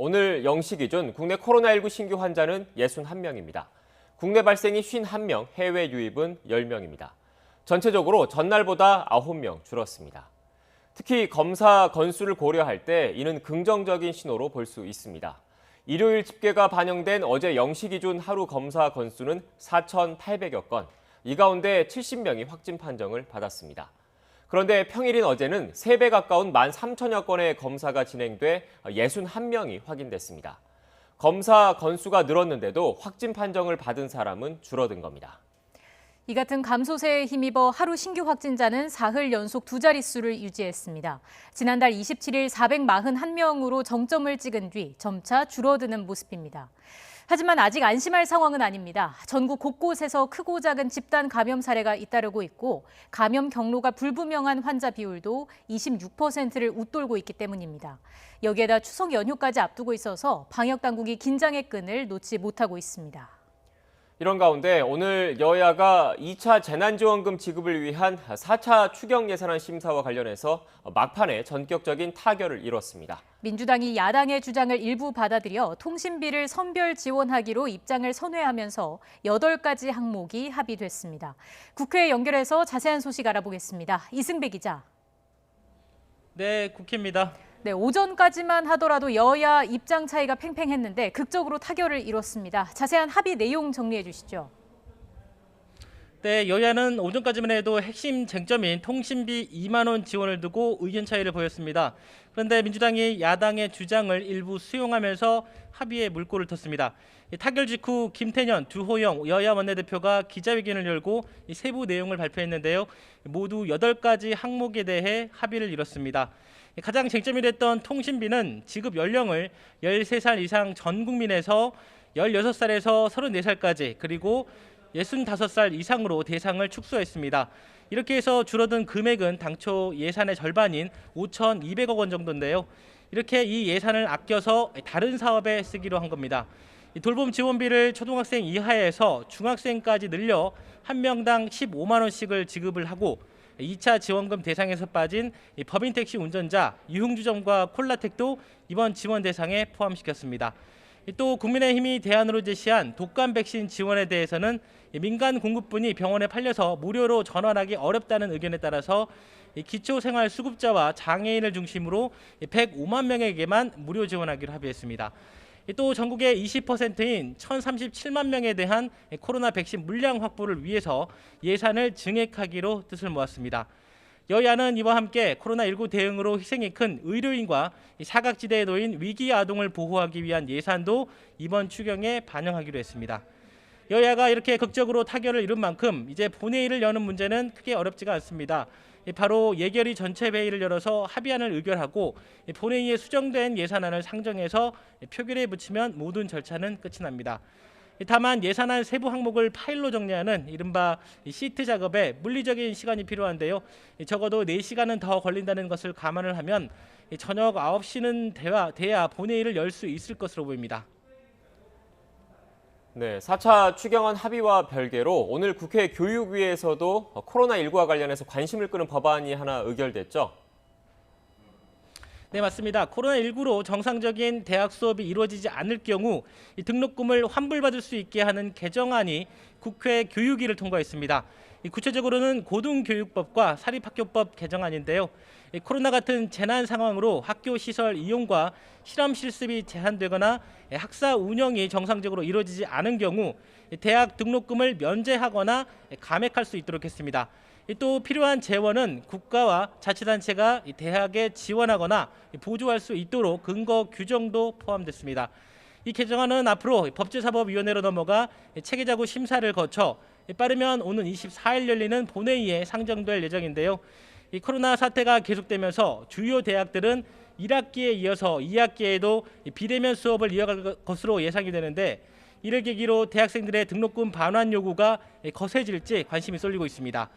오늘 0시 기준 국내 코로나19 신규 환자는 61명입니다. 국내 발생이 51명, 해외 유입은 10명입니다. 전체적으로 전날보다 9명 줄었습니다. 특히 검사 건수를 고려할 때 이는 긍정적인 신호로 볼 수 있습니다. 일요일 집계가 반영된 어제 0시 기준 하루 검사 건수는 4,800여 건, 이 가운데 70명이 확진 판정을 받았습니다. 그런데 평일인 어제는 3배 가까운 13,000여 건의 검사가 진행돼 61명이 확인됐습니다. 검사 건수가 늘었는데도 확진 판정을 받은 사람은 줄어든 겁니다. 이 같은 감소세에 힘입어 하루 신규 확진자는 사흘 연속 두 자릿수를 유지했습니다. 지난달 27일 441명으로 정점을 찍은 뒤 점차 줄어드는 모습입니다. 하지만 아직 안심할 상황은 아닙니다. 전국 곳곳에서 크고 작은 집단 감염 사례가 잇따르고 있고 감염 경로가 불분명한 환자 비율도 26%를 웃돌고 있기 때문입니다. 여기에다 추석 연휴까지 앞두고 있어서 방역 당국이 긴장의 끈을 놓지 못하고 있습니다. 이런 가운데 오늘 여야가 2차 재난지원금 지급을 위한 4차 추경 예산안 심사와 관련해서 막판에 전격적인 타결을 이뤘습니다. 민주당이 야당의 주장을 일부 받아들여 통신비를 선별 지원하기로 입장을 선회하면서 8가지 항목이 합의됐습니다. 국회에 연결해서 자세한 소식 알아보겠습니다. 이승배 기자. 네, 국회입니다. 네, 오전까지만 하더라도 여야 입장 차이가 팽팽했는데 극적으로 타결을 이뤘습니다. 자세한 합의 내용 정리해 주시죠. 네, 여야는 오전까지만 해도 핵심 쟁점인 통신비 2만 원 지원을 두고 의견 차이를 보였습니다. 그런데 민주당이 야당의 주장을 일부 수용하면서 합의에 물꼬를 텄습니다. 타결 직후 김태년, 주호영 여야 원내대표가 기자회견을 열고 세부 내용을 발표했는데요. 모두 8가지 항목에 대해 합의를 이뤘습니다. 가장 쟁점이 됐던 통신비는 지급 연령을 13살 이상 전 국민에서 16살에서 34살까지 그리고 65살 이상으로 대상을 축소했습니다. 이렇게 해서 줄어든 금액은 당초 예산의 절반인 5,200억 원 정도인데요. 이렇게 이 예산을 아껴서 다른 사업에 쓰기로 한 겁니다. 돌봄 지원비를 초등학생 이하에서 중학생까지 늘려 한 명당 15만 원씩을 지급을 하고 2차 지원금 대상에서 빠진 법인 택시 운전자, 유흥주점과 콜라텍도 이번 지원 대상에 포함시켰습니다. 또 국민의힘이 대안으로 제시한 독감 백신 지원에 대해서는 민간 공급분이 병원에 팔려서 무료로 전환하기 어렵다는 의견에 따라서 기초생활수급자와 장애인을 중심으로 105만 명에게만 무료 지원하기로 합의했습니다. 또 전국의 20%인 1,037만 명에 대한 코로나 백신 물량 확보를 위해서 예산을 증액하기로 뜻을 모았습니다. 여야는 이와 함께 코로나19 대응으로 희생이 큰 의료인과 사각지대에 놓인 위기 아동을 보호하기 위한 예산도 이번 추경에 반영하기로 했습니다. 여야가 이렇게 극적으로 타결을 이룬 만큼 이제 본회의를 여는 문제는 크게 어렵지가 않습니다. 바로 예결위 전체 회의를 열어서 합의안을 의결하고 본회의에 수정된 예산안을 상정해서 표결에 붙이면 모든 절차는 끝이 납니다. 다만 예산안 세부 항목을 파일로 정리하는 이른바 시트 작업에 물리적인 시간이 필요한데요. 적어도 4시간은 더 걸린다는 것을 감안을 하면 저녁 9시는 돼야 본회의를 열 수 있을 것으로 보입니다. 네, 4차 추경안 합의와 별개로 오늘 국회 교육위에서도 코로나19와 관련해서 관심을 끄는 법안이 하나 의결됐죠? 네, 맞습니다. 코로나19로 정상적인 대학 수업이 이루어지지 않을 경우 이 등록금을 환불받을 수 있게 하는 개정안이 국회 교육위를 통과했습니다. 구체적으로는 고등교육법과 사립학교법 개정안인데요. 코로나 같은 재난 상황으로 학교 시설 이용과 실험 실습이 제한되거나 학사 운영이 정상적으로 이루어지지 않은 경우 대학 등록금을 면제하거나 감액할 수 있도록 했습니다. 또 필요한 재원은 국가와 자치단체가 대학에 지원하거나 보조할 수 있도록 근거 규정도 포함됐습니다. 이 개정안은 앞으로 법제사법위원회로 넘어가 체계자구 심사를 거쳐 빠르면 오는 24일 열리는 본회의에 상정될 예정인데요. 이 코로나 사태가 계속되면서 주요 대학들은 1학기에 이어서 2학기에도 비대면 수업을 이어갈 것으로 예상이 되는데 이를 계기로 대학생들의 등록금 반환 요구가 거세질지 관심이 쏠리고 있습니다.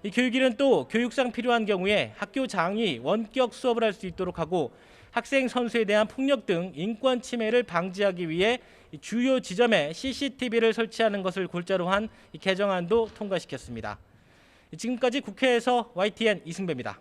이 교육위는 또 교육상 필요한 경우에 학교장이 원격 수업을 할 수 있도록 하고 학생 선수에 대한 폭력 등 인권 침해를 방지하기 위해 주요 지점에 CCTV를 설치하는 것을 골자로 한 개정안도 통과시켰습니다. 지금까지 국회에서 YTN 이승배입니다.